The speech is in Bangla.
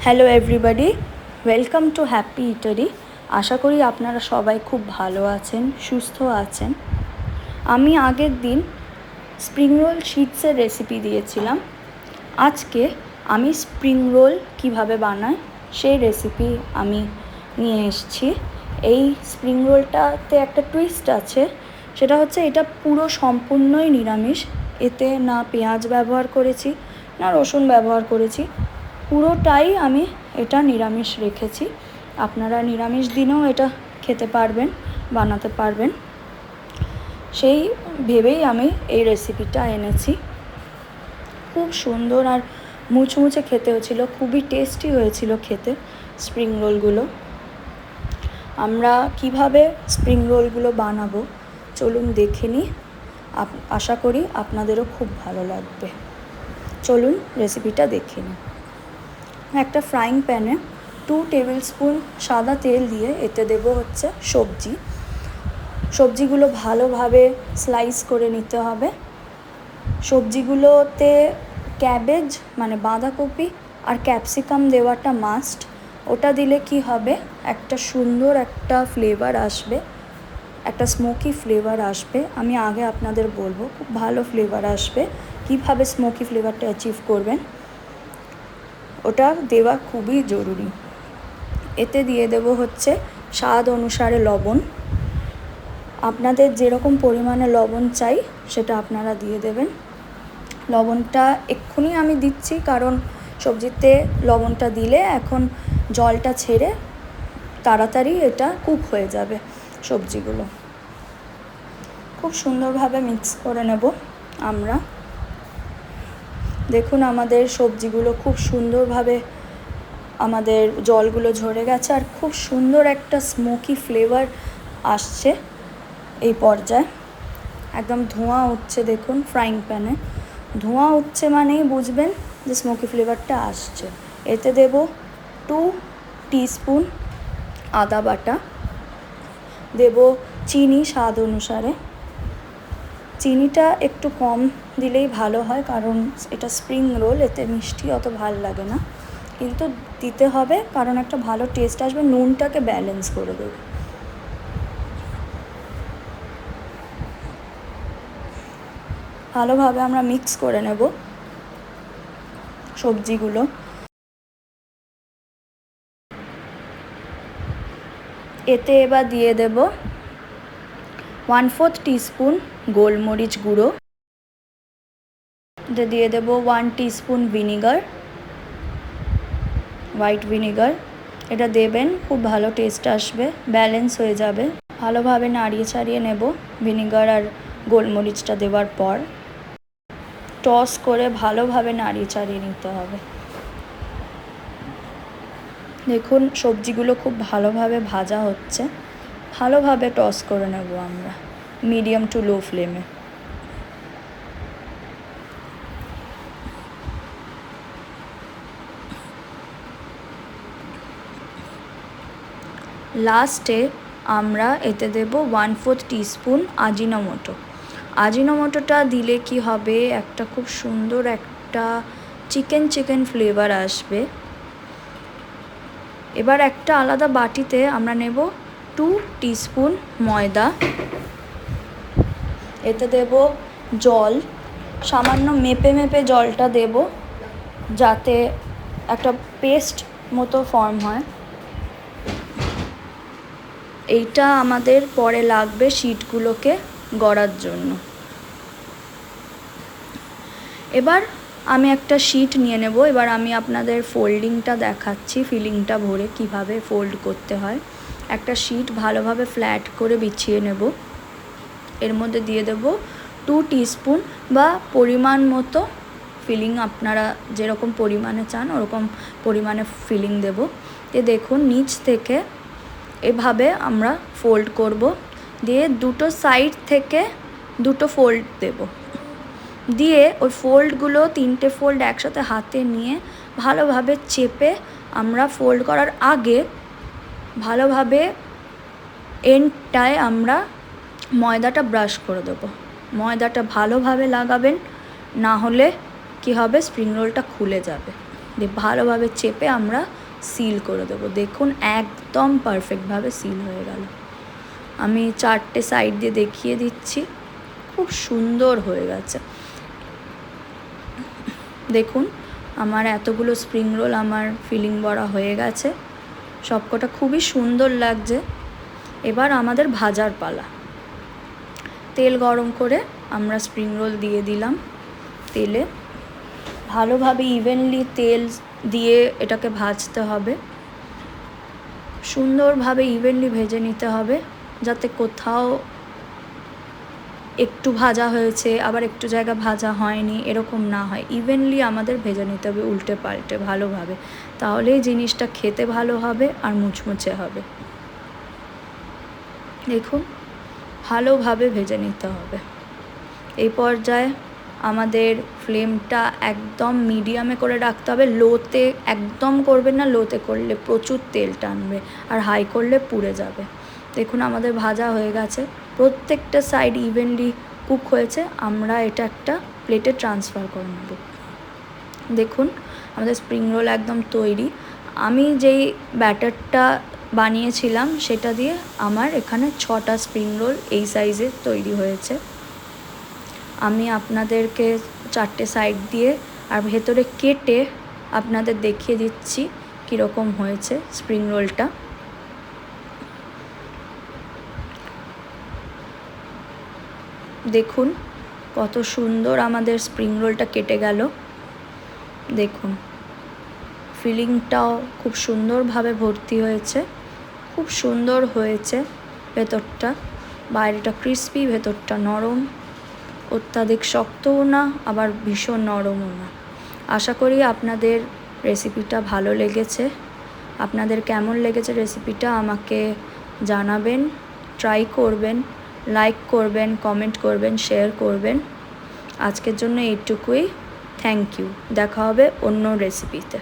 Hello everybody, welcome to happy eatery. আশা করি আপনারা সবাই খুব ভালো আছেন, সুস্থ আছেন। আমি আগের দিন স্প্রিং রোল শিটসের রেসিপি দিয়েছিলাম। আজকে আমি স্প্রিং রোল কিভাবে বানাই সেই রেসিপি আমি নিয়ে এসেছি। এই স্প্রিং রোলটাতে একটা টুইস্ট আছে, সেটা হচ্ছে এটা পুরো সম্পূর্ণই নিরামিষ। এতে না পেঁয়াজ ব্যবহার করেছি না রসুন ব্যবহার করেছি, পুরোটাই আমি এটা নিরামিষ রেখেছি। আপনারা নিরামিষ দিনেও এটা খেতে পারবেন, বানাতে পারবেন, সেই ভেবেই আমি এই রেসিপিটা এনেছি। খুব সুন্দর আর মুচমুচে খেতে হয়েছিল, খুবই টেস্টি হয়েছিল খেতে স্প্রিং রোলগুলো। আমরা কিভাবে স্প্রিং রোলগুলো বানাবো চলুন দেখে নিই। আশা করি আপনাদেরও খুব ভালো লাগবে। চলুন রেসিপিটা দেখে নিই। একটা ফ্রাইং প্যানে 2 টেবিল স্পুন সাদা তেল দিয়ে এতে দেব হচ্ছে সবজিগুলো ভালোভাবে স্লাইস করে নিতে হবে। সবজিগুলোতে ক্যাবেজ মানে বাঁধাকপি আর ক্যাপসিকাম দেওয়াটা মাস্ট। ওটা দিলে কি হবে, একটা সুন্দর একটা ফ্লেভার আসবে, একটা স্মোকি ফ্লেভার আসবে। আমি আগে আপনাদের বলবো খুব ভালো ফ্লেভার আসবে। কিভাবে স্মোকি ফ্লেভারটা অ্যাচিভ করবেন ওটা দেওয়া খুবই জরুরি। এতে দিয়ে দেব হচ্ছে স্বাদ অনুসারে লবণ। আপনাদের যেরকম পরিমাণে লবণ চাই সেটা আপনারা দিয়ে দেবেন। লবণটা এক্ষুনি আমি দিচ্ছি কারণ সবজিতে লবণটা দিলে এখন জলটা ছেড়ে তাড়াতাড়ি এটা কুক হয়ে যাবে সবজিগুলো। খুব সুন্দরভাবে মিক্স করে নেব আমরা। দেখুন আমাদের সবজিগুলো খুব সুন্দরভাবে আমাদের জলগুলো ঝরে গেছে আর খুব সুন্দর একটা স্মোকি ফ্লেভার আসছে। এই পর্যায়ে একদম ধোঁয়া উঠছে, দেখুন ফ্রাইং প্যানে ধোঁয়া উঠছে মানেই বুঝবেন যে স্মোকি ফ্লেভারটা আসছে। এতে দেব 2 টিস্পুন আদা বাটা, দেব চিনি স্বাদ অনুসারে। চিনিটা একটু কম দিলেই ভালো হয় কারণ এটা স্প্রিং রোল, এতে মিষ্টি অত ভালো লাগে না, কিন্তু দিতে হবে কারণ একটা ভালো টেস্ট আসবে, নুনটাকে ব্যালেন্স করে দেবে। ভালোভাবে আমরা মিক্স করে নেব সবজিগুলো। এতে এবার দিয়ে দেব 1/4 টিস্পুন গোলমরিচ গুঁড়ো, এতে দিয়ে দেব 1 টিস্পুন ভিনিগার, হোয়াইট ভিনিগার। এটা দেবেন, খুব ভালো টেস্ট আসবে, ব্যালেন্স হয়ে যাবে। ভালোভাবে নাড়িয়ে ছাড়িয়ে নেব ভিনিগার আর গোলমরিচটা দেওয়ার পর। টস করে ভালোভাবে নাড়িয়ে চাড়িয়ে নিতে হবে। দেখুন সবজিগুলো খুব ভালোভাবে ভাজা হচ্ছে, ভালোভাবে টস করে নেব আমরা মিডিয়াম টু লো ফ্লেমে। লাস্টে আমরা এতে দেব 1/4 টিস্পুন আজিনোমোটো। আজিনোমোটোটা দিলে কি হবে, একটা খুব সুন্দর একটা চিকেন ফ্লেভার আসবে। এবার একটা আলাদা বাটিতে আমরা নেব 2 টিস্পুন ময়দা, এতে দেব জল, সামান্য মেপে জলটা দেব যাতে একটা পেস্ট মতো ফর্ম হয়। এইটা আমাদের পরে লাগবে শিটগুলোকে গড়ার জন্য। এবার আমি একটা শিট নিয়ে নেব। এবার আমি আপনাদের ফোল্ডিংটা দেখাচ্ছি, ফিলিংটা ভরে কিভাবে ফোল্ড করতে হয়। একটা শিট ভালোভাবে ফ্ল্যাট করে বিছিয়ে নেব। এর মধ্যে দিয়ে দেব 2 টিস্পুন বা পরিমাণ মতো ফিলিং, আপনারা যেরকম পরিমাণে চান ওরকম পরিমাণে ফিলিং দেব। দেখুন নিচ থেকে এভাবে আমরা ফোল্ড করব, দিয়ে দুটো সাইড থেকে দুটো ফোল্ড দেব, দিয়ে ওই ফোল্ডগুলো 3টে ফোল্ড একসাথে হাতে নিয়ে ভালোভাবে চেপে আমরা ফোল্ড করার আগে ভালোভাবে এন্ডটায় আমরা ময়দাটা ব্রাশ করে দেবো। ময়দাটা ভালোভাবে লাগাবেন, না হলে কি হবে স্প্রিং রোলটা খুলে যাবে। দিয়ে ভালোভাবে চেপে আমরা সিল করে দেবো। দেখুন একদম পারফেক্টভাবে সিল হয়ে গেল। আমি 4টে সাইড দিয়ে দেখিয়ে দিচ্ছি, খুব সুন্দর হয়ে গেছে। দেখুন আমার এতগুলো স্প্রিং রোল আমার ফিলিং বড়া হয়ে গেছে, সবকটা খুবই সুন্দর লাগছে। এবার আমাদের ভাজার পালা। তেল গরম করে আমরা স্প্রিং রোল দিয়ে দিলাম তেলে, ভালোভাবে ইভেনলি তেল দিয়ে এটাকে ভাজতে হবে, সুন্দরভাবে ইভেনলি ভেজে নিতে হবে, যাতে কোথাও একটু ভাজা হয়েছে আবার একটু জায়গা ভাজা হয়নি এরকম না হয়। ইভেনলি আমাদের ভেজে নিতে হবে উল্টে পাল্টে ভালোভাবে, তাহলেই জিনিসটা খেতে ভালো হবে আর মুচমুচে হবে। দেখুন ভালোভাবে ভেজে নিতে হবে। এই পর্যায়ে আমাদের ফ্লেমটা একদম মিডিয়ামে করে রাখতে হবে, লোতে একদম করবেন না, লোতে করলে প্রচুর তেল টানবে আর হাই করলে পুড়ে যাবে। দেখুন আমাদের ভাজা হয়ে গেছে, প্রত্যেকটা সাইড ইভেনলি কুক হয়েছে। আমরা এটা একটা প্লেটে ট্রান্সফার করে নেব। দেখুন আমাদের স্প্রিং রোল একদম তৈরি। আমি যেই ব্যাটারটা বানিয়েছিলাম সেটা দিয়ে আমার এখানে 6টা স্প্রিং রোল এই সাইজের তৈরি হয়েছে। আমি আপনাদেরকে 4টে সাইড দিয়ে আর ভেতরে কেটে আপনাদের দেখিয়ে দিচ্ছি কীরকম হয়েছে স্প্রিং রোলটা। দেখুন কত সুন্দর আমাদের স্প্রিং রোলটা কেটে গেল। দেখুন ফিলিংটাও খুব সুন্দরভাবে ভর্তি হয়েছে, খুব সুন্দর হয়েছে ভেতরটা, বাইরেটা ক্রিস্পি ভেতরটা নরম, অত্যাধিক শক্তও না আবার ভীষণ নরমও না। আশা করি আপনাদের রেসিপিটা ভালো লেগেছে। আপনাদের কেমন লেগেছে রেসিপিটা আমাকে জানাবেন, ট্রাই করবেন, লাইক করবেন, কমেন্ট করবেন, শেয়ার করবেন। আজকের জন্য এইটুকুই। Thank you. দেখা হবে অন্য রেসিপিতে।